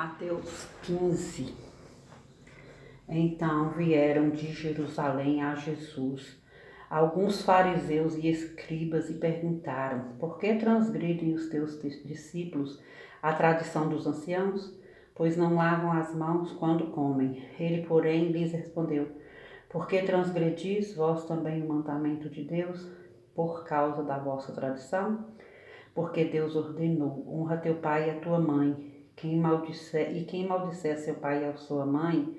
Mateus 15. Então vieram de Jerusalém a Jesus alguns fariseus e escribas e perguntaram: por que transgridem os teus discípulos a tradição dos anciãos? Pois não lavam as mãos quando comem. Ele, porém, lhes respondeu: por que transgredis vós também o mandamento de Deus por causa da vossa tradição? Porque Deus ordenou: honra teu pai e a tua mãe. Quem maldizer seu pai e a sua mãe,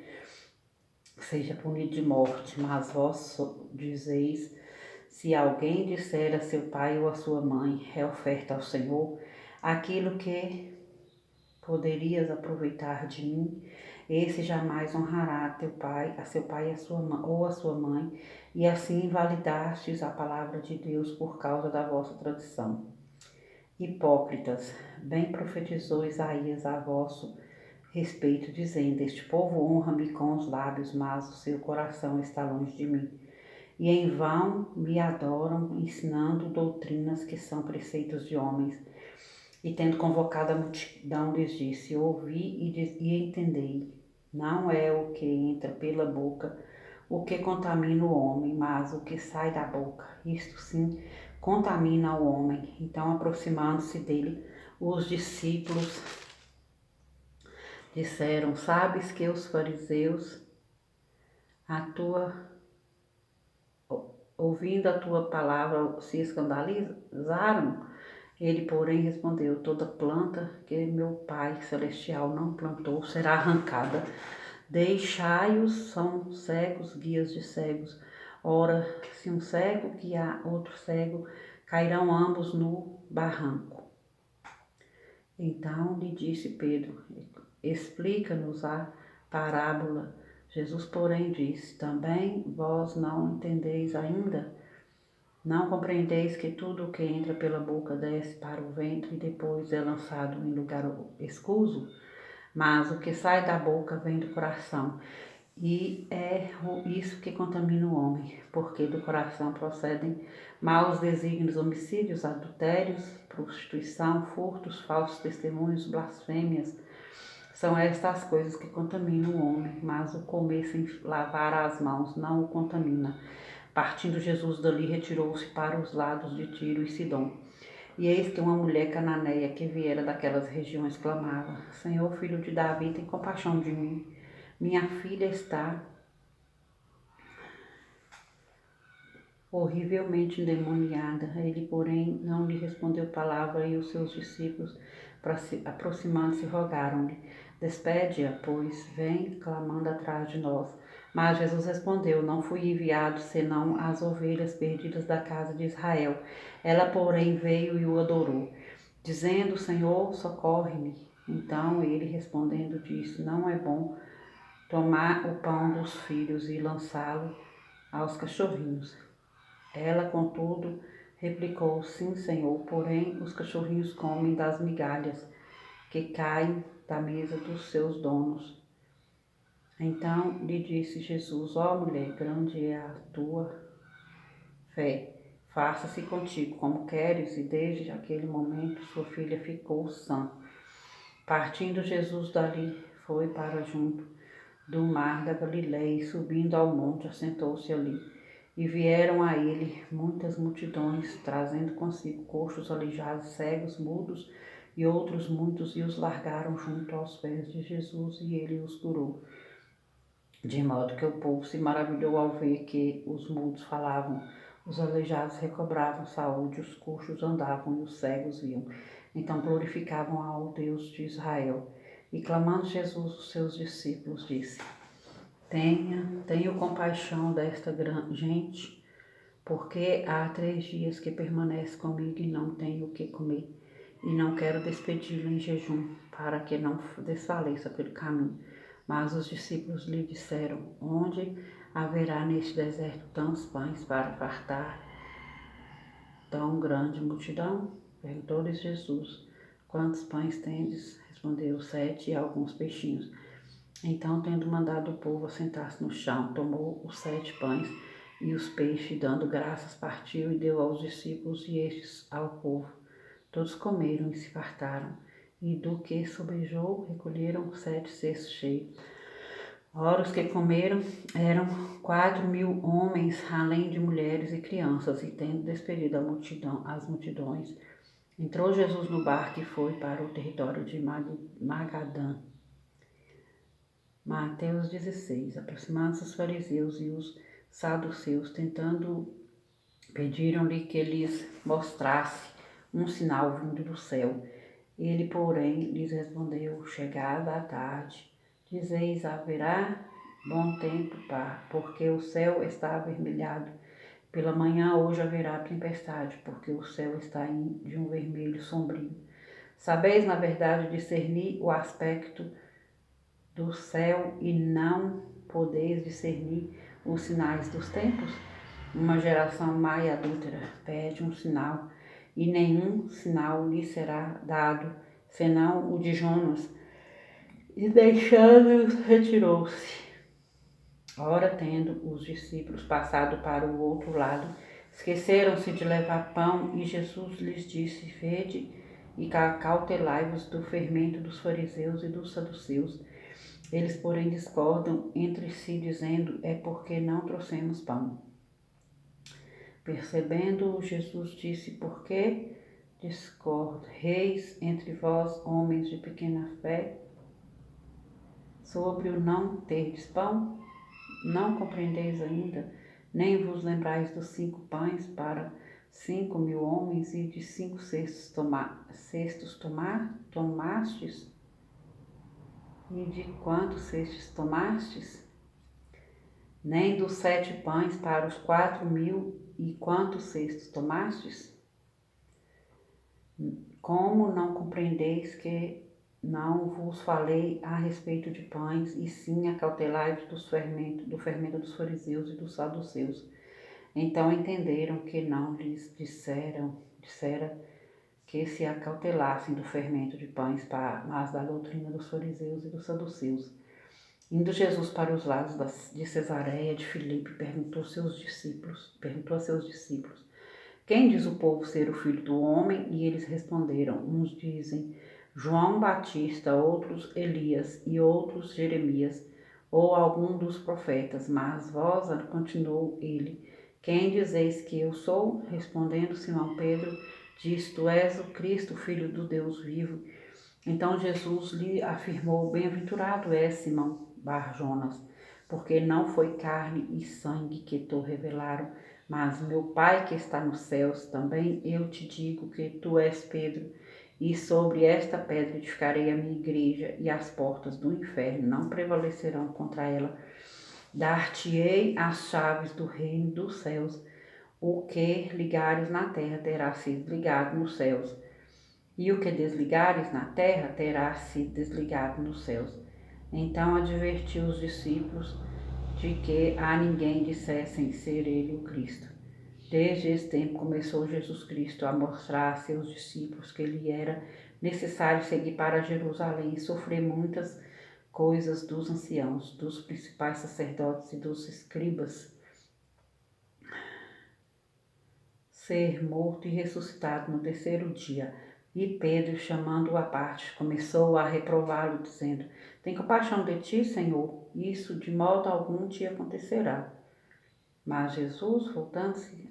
seja punido de morte. Mas vós dizeis: se alguém disser a seu pai ou a sua mãe, é oferta ao Senhor, aquilo que poderias aproveitar de mim, esse jamais honrará a seu pai e a sua mãe, ou a sua mãe, e assim invalidastes a palavra de Deus por causa da vossa tradição. Hipócritas, bem profetizou Isaías a vosso respeito, dizendo: este povo honra-me com os lábios, mas o seu coração está longe de mim. E em vão me adoram, ensinando doutrinas que são preceitos de homens. E tendo convocado a multidão, lhes disse: ouvi e entendei. Não é o que entra pela boca o que contamina o homem, mas o que sai da boca. Isto sim contamina o homem. Então, aproximando-se dele, os discípulos disseram: sabes que os fariseus, ouvindo a tua palavra, se escandalizaram? Ele, porém, respondeu: toda planta que meu Pai Celestial não plantou será arrancada. Deixai-os, são cegos, guias de cegos. Ora, se um cego guiar outro cego, cairão ambos no barranco. Então lhe disse Pedro: explica-nos a parábola. Jesus, porém, disse: também vós não entendeis ainda? Não compreendeis que tudo o que entra pela boca desce para o ventre e depois é lançado em lugar escuso? Mas o que sai da boca vem do coração, e é isso que contamina o homem, porque do coração procedem maus desígnios, homicídios, adultérios, prostituição, furtos, falsos testemunhos, blasfêmias. São estas as coisas que contaminam o homem, mas o comer sem lavar as mãos não o contamina. Partindo Jesus dali, retirou-se para os lados de Tiro e Sidom. E eis que uma mulher cananeia que viera daquelas regiões clamava: Senhor, filho de Davi, tem compaixão de mim. Minha filha está horrivelmente endemoniada. Ele, porém, não lhe respondeu palavra, e os seus discípulos, aproximando-se, rogaram-lhe: despede-a, pois vem clamando atrás de nós. Mas Jesus respondeu: não fui enviado senão às ovelhas perdidas da casa de Israel. Ela, porém, veio e o adorou, dizendo: Senhor, socorre-me. Então ele, respondendo, disse: não é bom tomar o pão dos filhos e lançá-lo aos cachorrinhos. Ela, contudo, replicou: sim, Senhor, porém os cachorrinhos comem das migalhas que caem da mesa dos seus donos. Então lhe disse Jesus: ó mulher, grande é a tua fé, faça-se contigo como queres. E desde aquele momento sua filha ficou sã. Partindo Jesus dali, foi para junto do mar da Galileia, e subindo ao monte, assentou-se ali. E vieram a ele muitas multidões, trazendo consigo coxos, aleijados, cegos, mudos e outros muitos, e os largaram junto aos pés de Jesus, e ele os curou. De modo que o povo se maravilhou ao ver que os mudos falavam, os aleijados recobravam saúde, os coxos andavam e os cegos viam. Então glorificavam ao Deus de Israel. E clamando Jesus, os seus discípulos, disse: tenho compaixão desta gente, porque há 3 dias que permanece comigo e não tenho o que comer, e não quero despedi-la em jejum, para que não desfaleça pelo caminho. Mas os discípulos lhe disseram: onde haverá neste deserto tantos pães para fartar tão grande multidão? Perguntou-lhes Jesus: quantos pães tendes? Respondeu: 7 e alguns peixinhos. Então, tendo mandado o povo assentar-se no chão, tomou os 7 pães e os peixes, dando graças, partiu e deu aos discípulos e estes ao povo. Todos comeram e se fartaram. e do que sobejou recolheram 7 cestos cheios. Ora, os que comeram eram 4.000 homens, além de mulheres e crianças, e tendo despedido as multidões, entrou Jesus no barco e foi para o território de Magadã. Mateus 16. Aproximaram-se os fariseus e os saduceus, pediram-lhe que lhes mostrasse um sinal vindo do céu. Ele, porém, lhes respondeu: chegada a tarde, dizeis haverá bom tempo, porque o céu está avermelhado. Pela manhã hoje haverá tempestade, porque o céu está de um vermelho sombrio. Sabeis, na verdade, discernir o aspecto do céu e não podeis discernir os sinais dos tempos? Uma geração má e adúltera pede um sinal, e nenhum sinal lhe será dado, senão o de Jonas. E deixando-os, retirou-se. Ora, tendo os discípulos passado para o outro lado, esqueceram-se de levar pão, e Jesus lhes disse: vede e cautelai-vos do fermento dos fariseus e dos saduceus. Eles, porém, discordam entre si, dizendo: é porque não trouxemos pão. Percebendo, Jesus disse: por que discordeis entre vós, homens de pequena fé, sobre o não terdes pão? Não compreendeis ainda, nem vos lembrais dos 5 pães para 5.000 homens e de 5 cestos tomastes? E de quantos cestos tomastes? Nem dos 7 pães para os 4.000 e quantos cestos tomastes? Como não compreendeis que não vos falei a respeito de pães, e sim acautelai-vos do fermento dos fariseus e dos saduceus? Então entenderam que não lhes dissera que se acautelassem do fermento de pães, mas da doutrina dos fariseus e dos saduceus. Indo Jesus para os lados de Cesareia de Filipe, perguntou a seus discípulos: quem diz o povo ser o Filho do Homem? E eles responderam: uns dizem João Batista, outros Elias e outros Jeremias ou algum dos profetas. Mas vós, continuou ele, quem dizeis que eu sou? Respondendo Simão Pedro, disse: tu és o Cristo, Filho do Deus vivo. Então Jesus lhe afirmou: bem-aventurado és, Simão Bar-Jonas, porque não foi carne e sangue que te revelaram, mas meu Pai que está nos céus. Também eu te digo que tu és Pedro, e sobre esta pedra edificarei a minha igreja, e as portas do inferno não prevalecerão contra ela. Dar-te-ei as chaves do reino dos céus. O que ligares na terra terá sido ligado nos céus, e o que desligares na terra terá sido desligado nos céus. Então advertiu os discípulos de que a ninguém dissessem ser ele o Cristo. Desde esse tempo começou Jesus Cristo a mostrar a seus discípulos que lhe era necessário seguir para Jerusalém e sofrer muitas coisas dos anciãos, dos principais sacerdotes e dos escribas, ser morto e ressuscitado no terceiro dia. E Pedro, chamando-o à parte, começou a reprová-lo, dizendo: tem compaixão de ti, Senhor, isso de modo algum te acontecerá. Mas Jesus, voltando-se,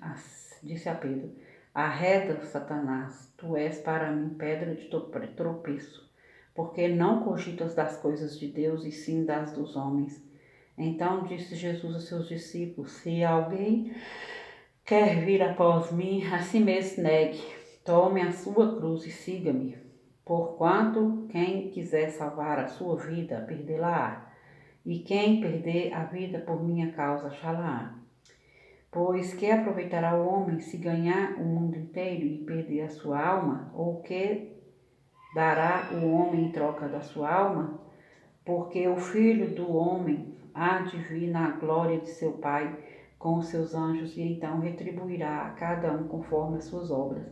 disse a Pedro: arreda, Satanás, tu és para mim pedra de tropeço, porque não cogitas das coisas de Deus, e sim das dos homens. Então disse Jesus a seus discípulos: se alguém quer vir após mim, a si mesmo negue, tome a sua cruz e siga-me. Porquanto quem quiser salvar a sua vida, perdê-la-á, e quem perder a vida por minha causa, achá-la-á. Pois que aproveitará o homem se ganhar o mundo inteiro e perder a sua alma? Ou que dará o homem em troca da sua alma? Porque o Filho do Homem há de vir na glória de seu Pai com os seus anjos, e então retribuirá a cada um conforme as suas obras.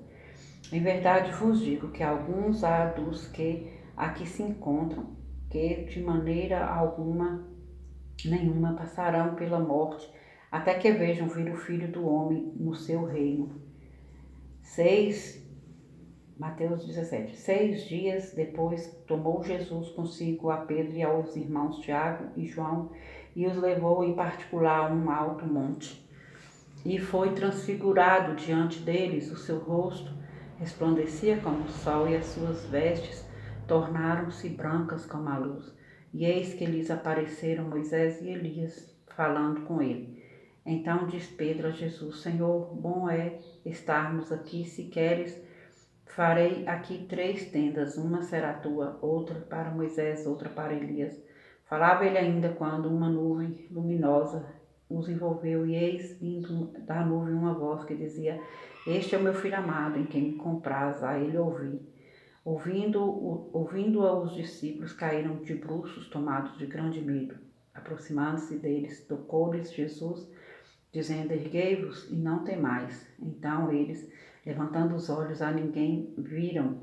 Em verdade vos digo que alguns há dos que aqui se encontram, que de maneira nenhuma passarão pela morte, até que vejam vir o Filho do Homem no seu reino. 6. Mateus 17. 6 dias depois, tomou Jesus consigo a Pedro e aos irmãos Tiago e João e os levou em particular a um alto monte. E foi transfigurado diante deles, o seu rosto resplandecia como o sol e as suas vestes tornaram-se brancas como a luz. E eis que lhes apareceram Moisés e Elias, falando com ele. Então disse Pedro a Jesus: Senhor, bom é estarmos aqui. Se queres, farei aqui 3 tendas, uma será tua, outra para Moisés, outra para Elias. Falava ele ainda quando uma nuvem luminosa os envolveu, e eis vindo da nuvem uma voz que dizia: Este é o meu filho amado, em quem me compraz, a ele ouvi. Ouvindo-a, os discípulos caíram de bruços, tomados de grande medo. Aproximando-se deles, tocou-lhes Jesus, dizendo: Erguei-vos e não temais. Então eles, levantando os olhos, a ninguém viram,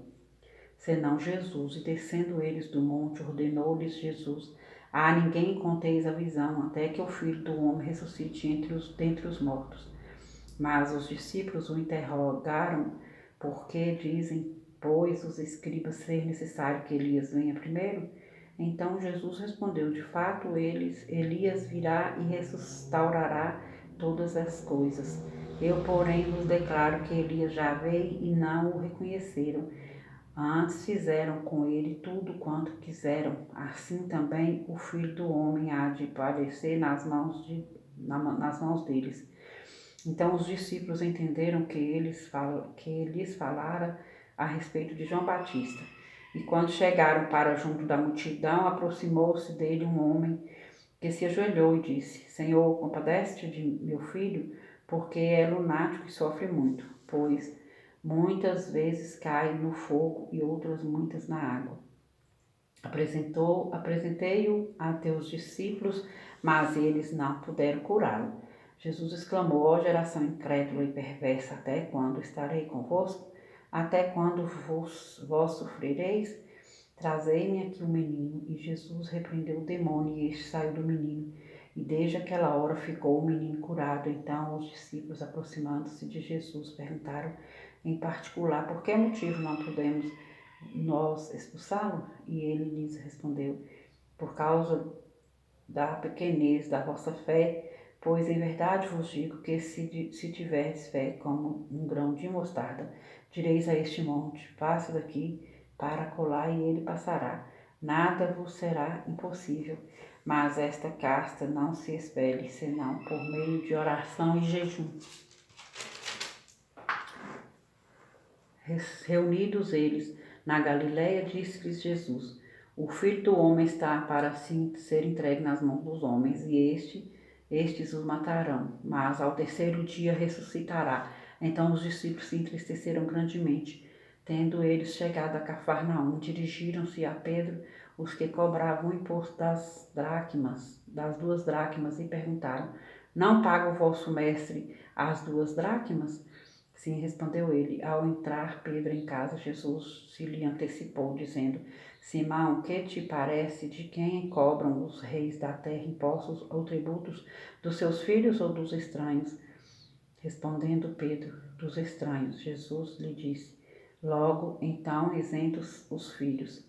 senão Jesus. E descendo eles do monte, ordenou-lhes Jesus: A ninguém conteis a visão, até que o Filho do Homem ressuscite dentre os mortos. Mas os discípulos o interrogaram: Por que dizem, pois, os escribas ser necessário que Elias venha primeiro? Então Jesus respondeu: De fato, Elias virá e restaurará todas as coisas. Eu, porém, vos declaro que Elias já veio e não o reconheceram. Antes fizeram com ele tudo quanto quiseram. Assim também o Filho do Homem há de padecer nas mãos deles. Então os discípulos entenderam que lhes falara a respeito de João Batista. E quando chegaram para junto da multidão, aproximou-se dele um homem que se ajoelhou e disse: Senhor, compadece-te de meu filho, porque é lunático e sofre muito, pois muitas vezes cai no fogo e outras muitas na água. Apresentei-o a teus discípulos, mas eles não puderam curá-lo. Jesus exclamou: Ó geração incrédula e perversa, até quando estarei convosco? Até quando vós sofrereis? Trazei-me aqui o menino. E Jesus repreendeu o demônio, e este saiu do menino. E desde aquela hora ficou o menino curado. Então os discípulos, aproximando-se de Jesus, perguntaram em particular: Por que motivo não podemos nós expulsá-lo? E ele lhes respondeu: Por causa da pequenez da vossa fé, pois em verdade vos digo que se tiverdes fé como um grão de mostarda, direis a este monte: passa daqui para acolá, e ele passará. Nada vos será impossível. Mas esta casta não se expele, senão por meio de oração e jejum. Reunidos eles na Galiléia, disse-lhes Jesus: O Filho do Homem está para assim ser entregue nas mãos dos homens, e estes os matarão, mas ao terceiro dia ressuscitará. Então os discípulos se entristeceram grandemente. Tendo eles chegado a Cafarnaum, dirigiram-se a Pedro, os que cobravam o imposto das 2 dracmas, e perguntaram: Não paga o vosso mestre as 2 dracmas? Sim, respondeu ele. Ao entrar Pedro em casa, Jesus se lhe antecipou, dizendo: Simão, que te parece? De quem cobram os reis da terra impostos ou tributos? Dos seus filhos ou dos estranhos? Respondendo Pedro: Dos estranhos. Jesus lhe disse: Logo então estão isentos os filhos.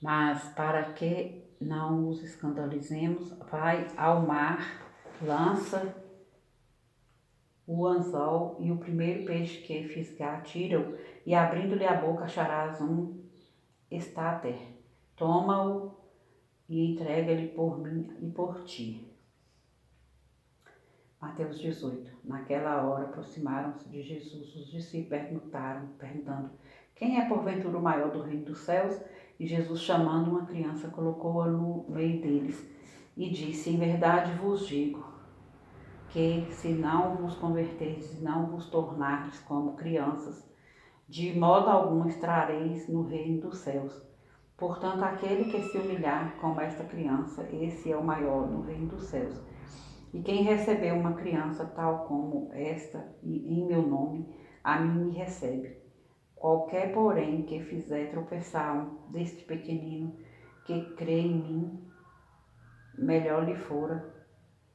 Mas para que não os escandalizemos, vai ao mar, lança o anzol, e o primeiro peixe que fisgar tira-o, e abrindo-lhe a boca acharás um estáter. Toma-o e entrega-lhe por mim e por ti. Mateus 18. Naquela hora aproximaram-se de Jesus os discípulos, perguntando: Quem é porventura o maior do reino dos céus? E Jesus, chamando uma criança, colocou-a no meio deles e disse: Em verdade vos digo que, se não vos converterdes e não vos tornardes como crianças, de modo algum entrareis no reino dos céus. Portanto, aquele que se humilhar como esta criança, esse é o maior no reino dos céus. E quem recebeu uma criança tal como esta, e em meu nome, a mim me recebe. Qualquer, porém, que fizer tropeçar um deste pequenino que crê em mim, melhor lhe fora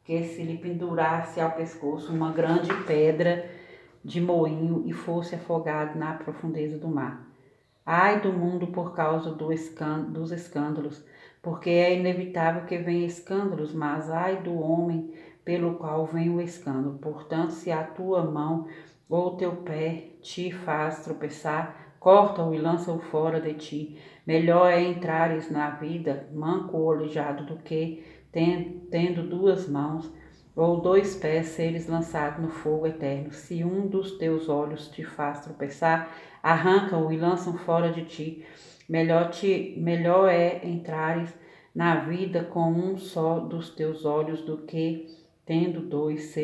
que se lhe pendurasse ao pescoço uma grande pedra de moinho e fosse afogado na profundeza do mar. Ai do mundo por causa dos escândalos, porque é inevitável que venha escândalos, mas ai do homem pelo qual vem o escândalo. Portanto, se a tua mão ou teu pé te faz tropeçar, corta-o e lança-o fora de ti. Melhor é entrares na vida manco ou aleijado do que, tendo duas mãos ou dois pés, seres lançado no fogo eterno. Se um dos teus olhos te faz tropeçar, arranca-o e lança-o fora de ti. Melhor é entrares na vida com um só dos teus olhos do que, tendo dois,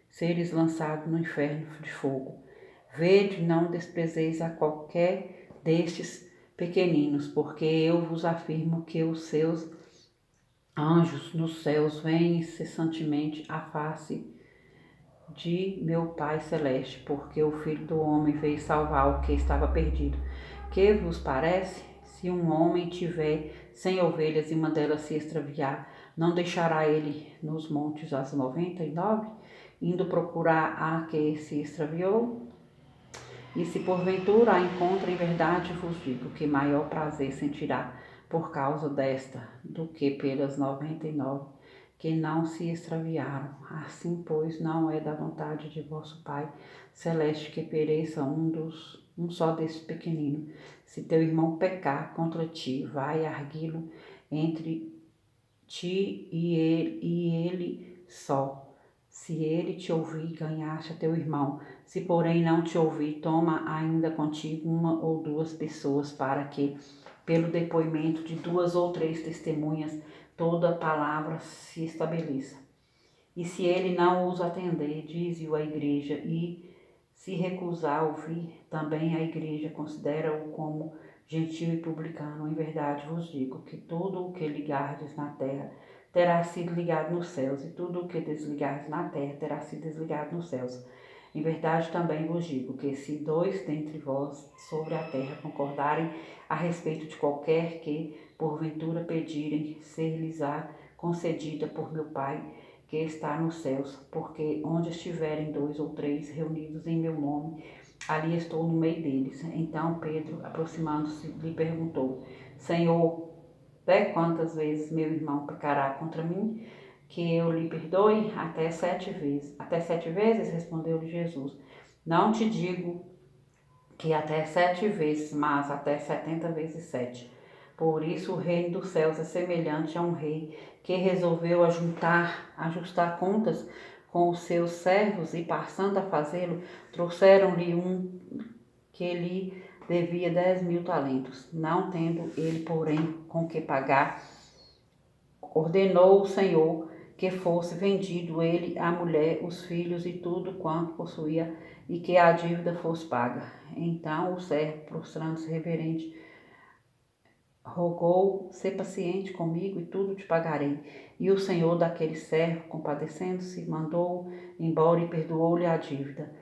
seres lançados no inferno de fogo. Vede, não desprezeis a qualquer destes pequeninos, porque eu vos afirmo que os seus anjos nos céus veem incessantemente a face de meu Pai Celeste, porque o Filho do Homem veio salvar o que estava perdido. Que vos parece? Se um homem tiver 100 ovelhas e uma delas se extraviar, não deixará ele nos montes as 99, indo procurar a que se extraviou? E se porventura a encontra, em verdade vos digo que maior prazer sentirá por causa desta do que pelas 99 que não se extraviaram. Assim, pois, não é da vontade de vosso Pai Celeste que pereça um só desses pequeninos. Se teu irmão pecar contra ti, vai arguí-lo entre ti e ele só. Se ele te ouvir, ganhaste a teu irmão. Se porém não te ouvir, toma ainda contigo uma ou duas pessoas, para que, pelo depoimento de duas ou três testemunhas, toda a palavra se estabeleça. E se ele não os atender, dize-o à igreja, e se recusar a ouvir, também a igreja considera-o como gentil e publicano. Em verdade vos digo que tudo o que ligardes na terra terá sido ligado nos céus, e tudo o que desligardes na terra terá sido desligado nos céus. Em verdade também vos digo que se dois dentre vós sobre a terra concordarem a respeito de qualquer que porventura pedirem, ser-lhes-á concedida por meu Pai que está nos céus, porque onde estiverem dois ou três reunidos em meu nome, ali estou no meio deles. Então Pedro, aproximando-se, lhe perguntou: Senhor, até quantas vezes meu irmão pecará contra mim, que eu lhe perdoe? Até 7 vezes. Até 7 vezes? Respondeu-lhe Jesus. Não te digo que até 7 vezes, mas até 70 vezes 7. Por isso o reino dos céus é semelhante a um rei que resolveu ajustar contas com os seus servos, e passando a fazê-lo, trouxeram-lhe um que lhe devia 10.000 talentos. Não tendo ele, porém, com que pagar, ordenou o Senhor que fosse vendido ele, a mulher, os filhos e tudo quanto possuía, e que a dívida fosse paga. Então o servo, prostrando-se reverente, rogou: Sê paciente comigo e tudo te pagarei. E o senhor daquele servo, compadecendo-se, mandou-o embora e perdoou-lhe a dívida.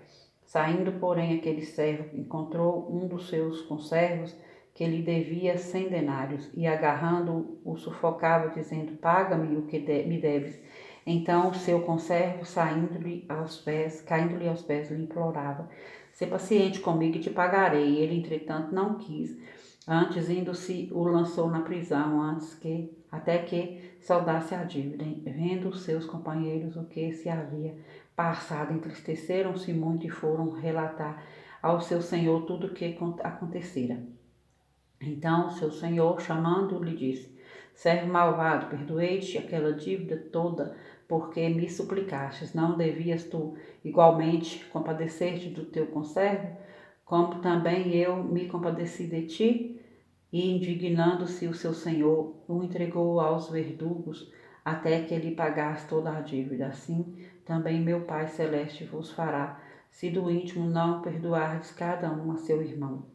Saindo, porém, aquele servo encontrou um dos seus conservos que lhe devia 100 denários, e agarrando-o, o sufocava, dizendo: Paga-me o que me deves. Então o seu conservo, caindo-lhe aos pés, lhe implorava: Sê paciente comigo e te pagarei. Ele, entretanto, não quis. Antes, indo-se, o lançou na prisão, até que saudasse a dívida. Vendo os seus companheiros o que se havia passado, entristeceram-se muito e foram relatar ao seu senhor tudo o que acontecera. Então o seu senhor, chamando-o, lhe disse: Servo malvado, perdoei-te aquela dívida toda, porque me suplicastes. Não devias tu igualmente compadecer-te do teu conservo, como também eu me compadeci de ti? E, indignando-se o seu senhor, o entregou aos verdugos até que ele pagasse toda a dívida. Assim também meu Pai Celeste vos fará, se do íntimo não perdoardes cada um a seu irmão.